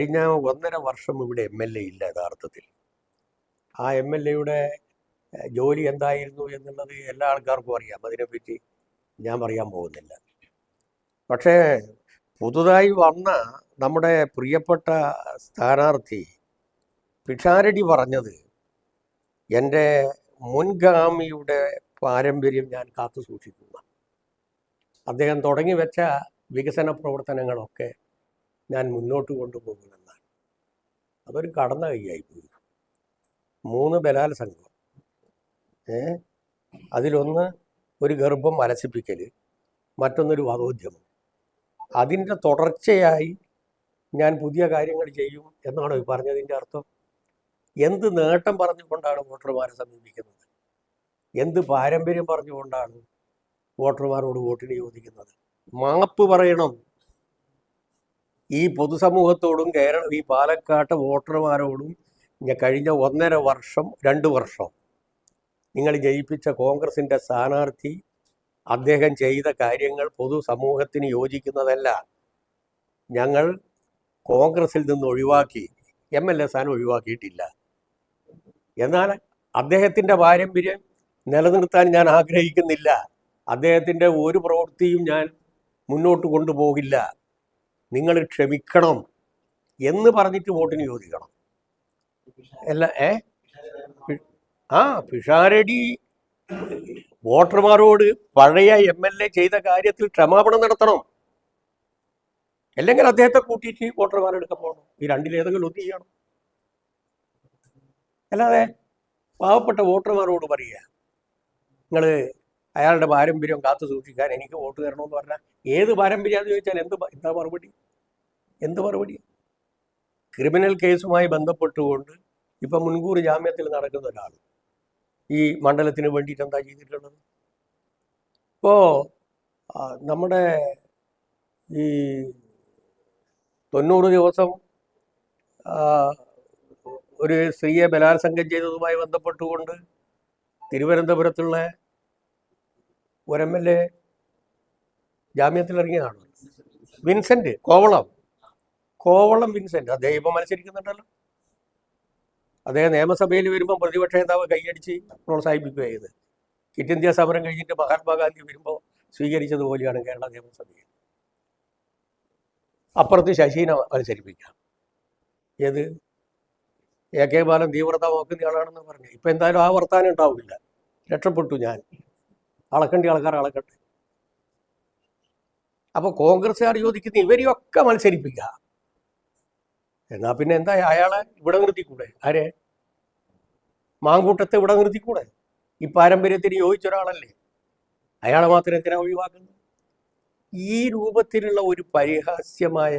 കഴിഞ്ഞ 1.5 വർഷം ഇവിടെ MLA ഇല്ല യഥാർത്ഥത്തിൽ. ആ MLAയുടെ ജോലി എന്തായിരുന്നു എന്നുള്ളത് എല്ലാ ആൾക്കാർക്കും അറിയാം. അതിനെപ്പറ്റി ഞാൻ പറയാൻ പോകുന്നില്ല. പക്ഷേ പുതുതായി വന്ന നമ്മുടെ പ്രിയപ്പെട്ട സ്ഥാനാർത്ഥി പിഷാരടി പറഞ്ഞത് എൻ്റെ മുൻഗാമിയുടെ പാരമ്പര്യം ഞാൻ കാത്തു സൂക്ഷിക്കുന്ന, അദ്ദേഹം തുടങ്ങി വെച്ച വികസന പ്രവർത്തനങ്ങളൊക്കെ ഞാൻ മുന്നോട്ട് കൊണ്ടുപോകുമെന്നാണ്. അതൊരു കടന്ന കൈയായിപ്പോയി. 3 ബലാത്സംഗം, അതിലൊന്ന് ഒരു ഗർഭം അലസിപ്പിക്കൽ, മറ്റൊന്നൊരു വധോദ്യമം. അതിൻ്റെ തുടർച്ചയായി ഞാൻ പുതിയ കാര്യങ്ങൾ ചെയ്യും എന്നാണ് പറഞ്ഞതിൻ്റെ അർത്ഥം. എന്ത് നേട്ടം പറഞ്ഞുകൊണ്ടാണ് വോട്ടർമാരെ സമീപിക്കുന്നത്? എന്ത് പാരമ്പര്യം പറഞ്ഞുകൊണ്ടാണ് വോട്ടർമാരോട് വോട്ടിന് ചോദിക്കുന്നത്? മാപ്പ് പറയണം. ഈ പൊതുസമൂഹത്തോടും ഈ പാലക്കാട്ട് വോട്ടർമാരോടും കഴിഞ്ഞ 1.5 വർഷം 2 വർഷം നിങ്ങൾ ജയിപ്പിച്ച കോൺഗ്രസിൻ്റെ സ്ഥാനാർത്ഥി അദ്ദേഹം ചെയ്ത കാര്യങ്ങൾ പൊതുസമൂഹത്തിന് യോജിക്കുന്നതല്ല. ഞങ്ങൾ കോൺഗ്രസിൽ നിന്ന് ഒഴിവാക്കി, MLA സ്ഥാനം ഒഴിവാക്കിയിട്ടില്ല. എന്നാൽ അദ്ദേഹത്തിൻ്റെ പാരമ്പര്യം നിലനിർത്താൻ ഞാൻ ആഗ്രഹിക്കുന്നില്ല. അദ്ദേഹത്തിൻ്റെ ഒരു പ്രവൃത്തിയും ഞാൻ മുന്നോട്ട് കൊണ്ടുപോകില്ല. നിങ്ങൾ ക്ഷമിക്കണം എന്ന് പറഞ്ഞിട്ട് വോട്ടിന് ചോദിക്കണം. പിഷാരടി വോട്ടർമാരോട് പഴയ MLA ചെയ്ത കാര്യത്തിൽ ക്ഷമാപണം നടത്തണം. അല്ലെങ്കിൽ അദ്ദേഹത്തെ കൂട്ടിയിട്ട് വോട്ടർമാരെടുക്കാൻ പോകണം. ഈ രണ്ടിലേതെങ്കിലും ഒന്ന് ചെയ്യണം. അല്ലാതെ പാവപ്പെട്ട വോട്ടർമാരോട് പറയുക നിങ്ങൾ അയാളുടെ പാരമ്പര്യം കാത്തു സൂക്ഷിക്കാൻ എനിക്ക് വോട്ട് തരണമെന്ന് പറഞ്ഞാൽ ഏത് പാരമ്പര്യമാണെന്ന് ചോദിച്ചാൽ എന്താ മറുപടി? ക്രിമിനൽ കേസുമായി ബന്ധപ്പെട്ടുകൊണ്ട് ഇപ്പം മുൻകൂർ ജാമ്യത്തിൽ നടക്കുന്ന ഒരാൾ ഈ മണ്ഡലത്തിന് വേണ്ടിയിട്ട് എന്താ ചെയ്തിട്ടുള്ളത്? ഇപ്പോൾ നമ്മുടെ ഈ 90 ദിവസം ഒരു സ്ത്രീയെ ബലാത്സംഗം ചെയ്തതുമായി ബന്ധപ്പെട്ടുകൊണ്ട് തിരുവനന്തപുരത്തുള്ള ഒരു MLA ജാമ്യത്തിലിറങ്ങിയതാണ്. Vincent Kovalam Vincent. അദ്ദേഹം ഇപ്പം മത്സരിക്കുന്നുണ്ടല്ലോ. അദ്ദേഹം നിയമസഭയിൽ വരുമ്പോൾ പ്രതിപക്ഷ നേതാവ് കൈയടിച്ച് പ്രോത്സാഹിപ്പിക്കുക ചെയ്ത്. ക്വിറ്റ് ഇന്ത്യ സമരം കഴിഞ്ഞിട്ട് മഹാത്മാഗാന്ധി വരുമ്പോൾ സ്വീകരിച്ചതുപോലെയാണ് കേരള നിയമസഭയിൽ. അപ്പുറത്ത് ശശീനെ മത്സരിപ്പിക്കാം. ഏത് AK ബാലൻ തീവ്രത നോക്കുന്ന ആളാണെന്ന് പറഞ്ഞു. ഇപ്പം എന്തായാലും ആ വർത്താനം ഉണ്ടാവില്ല. രക്ഷപ്പെട്ടു ഞാൻ. അളക്കണ്ടി ആൾക്കാർ അളക്കട്ടെ. അപ്പോൾ കോൺഗ്രസ്സുകാർ ചോദിക്കുന്ന ഇവരെയൊക്കെ മത്സരിപ്പിക്കുക. എന്നാൽ പിന്നെ എന്താ അയാളെ ഇവിടെ നിർത്തിക്കൂടെ? ആരെ? മാങ്കൂട്ടത്തെ ഇവിടെ നിർത്തിക്കൂടെ? ഈ പാരമ്പര്യത്തിന് യോജിച്ച ഒരാളല്ലേ, അയാളെ മാത്രം എന്തിനാ ഒഴിവാക്കുന്നത്? ഈ രൂപത്തിലുള്ള ഒരു പരിഹാസ്യമായ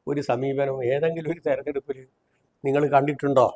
ഒരു സമീപനം ഏതെങ്കിലും ഒരു തെരഞ്ഞെടുപ്പിൽ നിങ്ങൾ കണ്ടിട്ടുണ്ടോ?